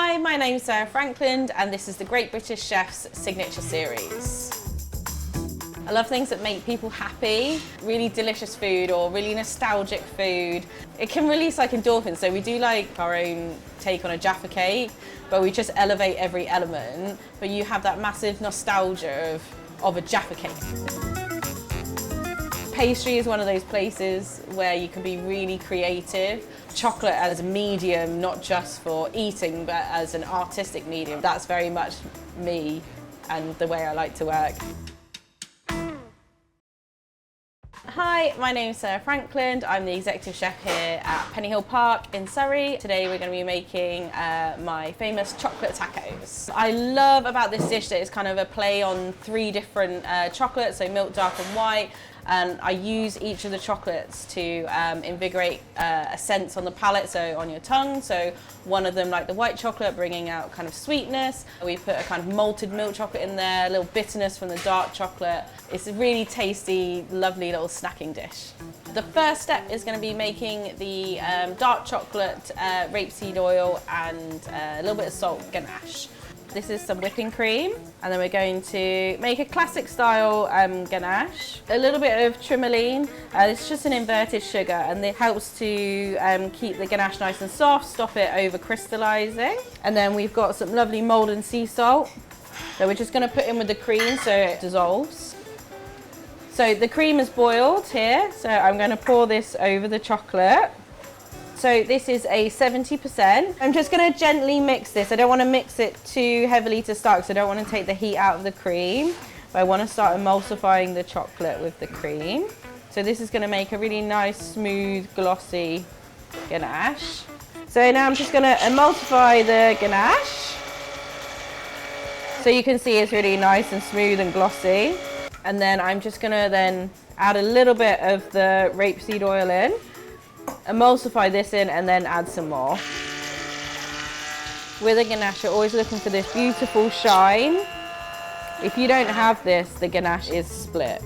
Hi, my name's Frankland and this is the Great British Chef's signature series. I love things that make people happy, really delicious food or really nostalgic food. It can release like endorphins, so we do like our own take on a Jaffa cake, but we just elevate every element, but you have that massive nostalgia of a Jaffa cake. Pastry is one of those places where you can be really creative. Chocolate as a medium, not just for eating, but as an artistic medium. That's very much me and the way I like to work. Hi, my name's Frankland. I'm the executive chef here at Pennyhill Park in Surrey. Today we're going to be making my famous chocolate tacos. I love about this dish that it's kind of a play on 3 different chocolates, so milk, dark and white. And I use each of the chocolates to invigorate a sense on the palate, so on your tongue. So one of them, like the white chocolate, bringing out kind of sweetness. We put a kind of malted milk chocolate in there, a little bitterness from the dark chocolate. It's a really tasty, lovely little snacking dish. The first step is going to be making the dark chocolate, rapeseed oil and a little bit of salt ganache. This is some whipping cream, and then we're going to make a classic style ganache. A little bit of trimoline. It's just an inverted sugar, and it helps to keep the ganache nice and soft, stop it over crystallizing. And then we've got some lovely Maldon sea salt that we're just going to put in with the cream so it dissolves. So the cream is boiled here, so I'm going to pour this over the chocolate. So this is a 70%. I'm just going to gently mix this. I don't want to mix it too heavily to start because I don't want to take the heat out of the cream. But I want to start emulsifying the chocolate with the cream. So this is going to make a really nice, smooth, glossy ganache. So now I'm just going to emulsify the ganache. So you can see it's really nice and smooth and glossy. And then I'm just going to then add a little bit of the rapeseed oil in. Emulsify this in and then add some more. With a ganache, you're always looking for this beautiful shine. If you don't have this, the ganache is split.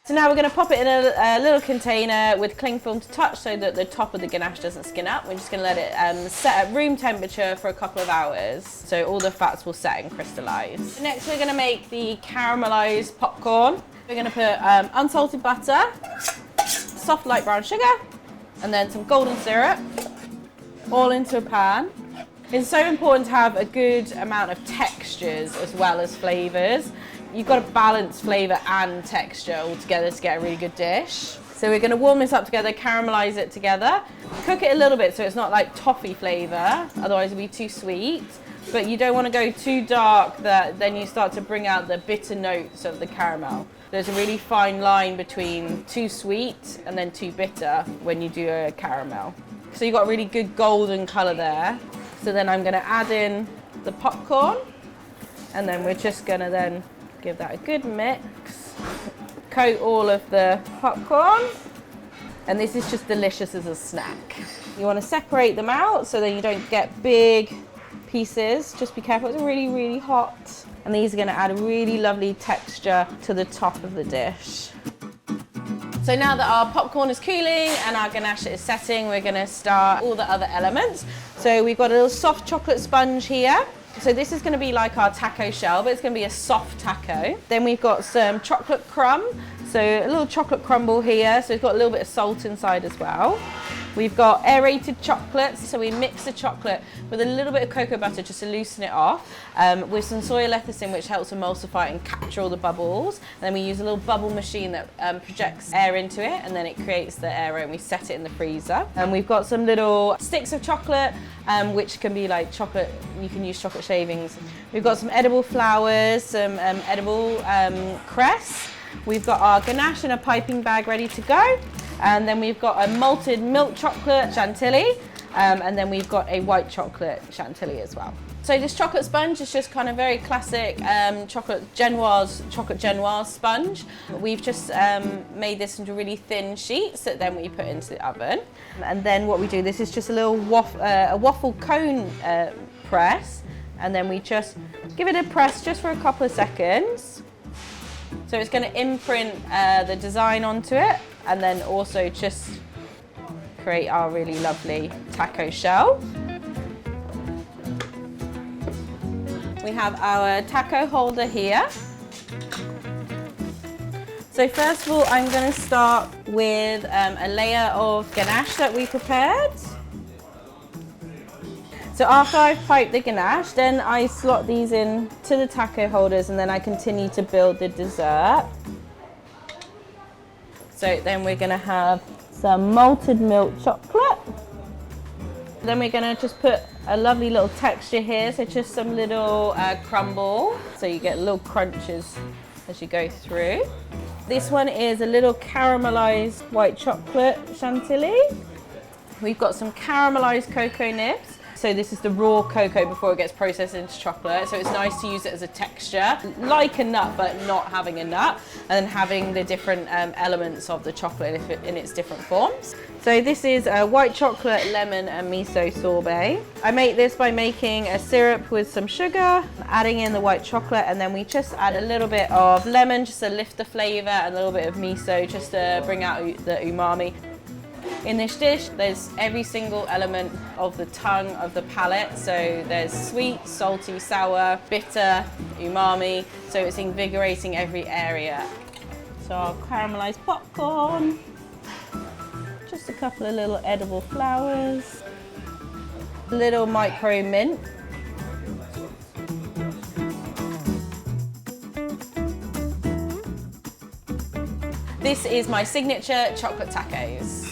So now we're going to pop it in a little container with cling film to touch so that the top of the ganache doesn't skin up. We're just going to let it set at room temperature for a couple of hours so all the fats will set and crystallize. Next we're going to make the caramelized popcorn. We're going to put unsalted butter, soft light brown sugar, and then some golden syrup, all into a pan. It's so important to have a good amount of textures as well as flavours. You've got to balance flavour and texture all together to get a really good dish. So we're going to warm this up together, caramelise it together, cook it a little bit so it's not like toffee flavour, otherwise it'll be too sweet. But you don't want to go too dark that then you start to bring out the bitter notes of the caramel. There's a really fine line between too sweet and then too bitter when you do a caramel. So you've got a really good golden colour there. So then I'm going to add in the popcorn, and then we're just going to then give that a good mix. Coat all of the popcorn, and this is just delicious as a snack. You want to separate them out so that you don't get big pieces. Just be careful, it's really, really hot. And these are going to add a really lovely texture to the top of the dish. So now that our popcorn is cooling and our ganache is setting, we're going to start all the other elements. So we've got a little soft chocolate sponge here. So this is going to be like our taco shell, but it's going to be a soft taco. Then we've got some chocolate crumb. So a little chocolate crumble here. So it's got a little bit of salt inside as well. We've got aerated chocolates, so we mix the chocolate with a little bit of cocoa butter just to loosen it off, with some soy lecithin which helps emulsify and capture all the bubbles. And then we use a little bubble machine that projects air into it, and then it creates the air and we set it in the freezer. And we've got some little sticks of chocolate, which can be like chocolate, you can use chocolate shavings. We've got some edible flowers, some edible cress. We've got our ganache in a piping bag ready to go. And then we've got a malted milk chocolate chantilly, and then we've got a white chocolate chantilly as well. So this chocolate sponge is just kind of very classic chocolate genoise sponge. We've just made this into really thin sheets that then we put into the oven. And then what we do, this is just a little waffle cone press, and then we just give it a press just for a couple of seconds. So it's going to imprint the design onto it, and then also just create our really lovely taco shell. We have our taco holder here. So first of all, I'm going to start with a layer of ganache that we prepared. So after I've piped the ganache, then I slot these in to the taco holders, and then I continue to build the dessert. So then we're going to have some malted milk chocolate. Then we're going to just put a lovely little texture here, so just some little crumble, so you get little crunches as you go through. This one is a little caramelized white chocolate chantilly. We've got some caramelized cocoa nibs. So this is the raw cocoa before it gets processed into chocolate. So it's nice to use it as a texture, like a nut, but not having a nut, and then having the different elements of the chocolate in its different forms. So this is a white chocolate, lemon, and miso sorbet. I make this by making a syrup with some sugar, adding in the white chocolate, and then we just add a little bit of lemon just to lift the flavor, and a little bit of miso just to bring out the umami. In this dish, there's every single element of the tongue of the palate. So there's sweet, salty, sour, bitter, umami. So it's invigorating every area. So our caramelized popcorn, just a couple of little edible flowers, little micro mint. This is my signature chocolate tacos.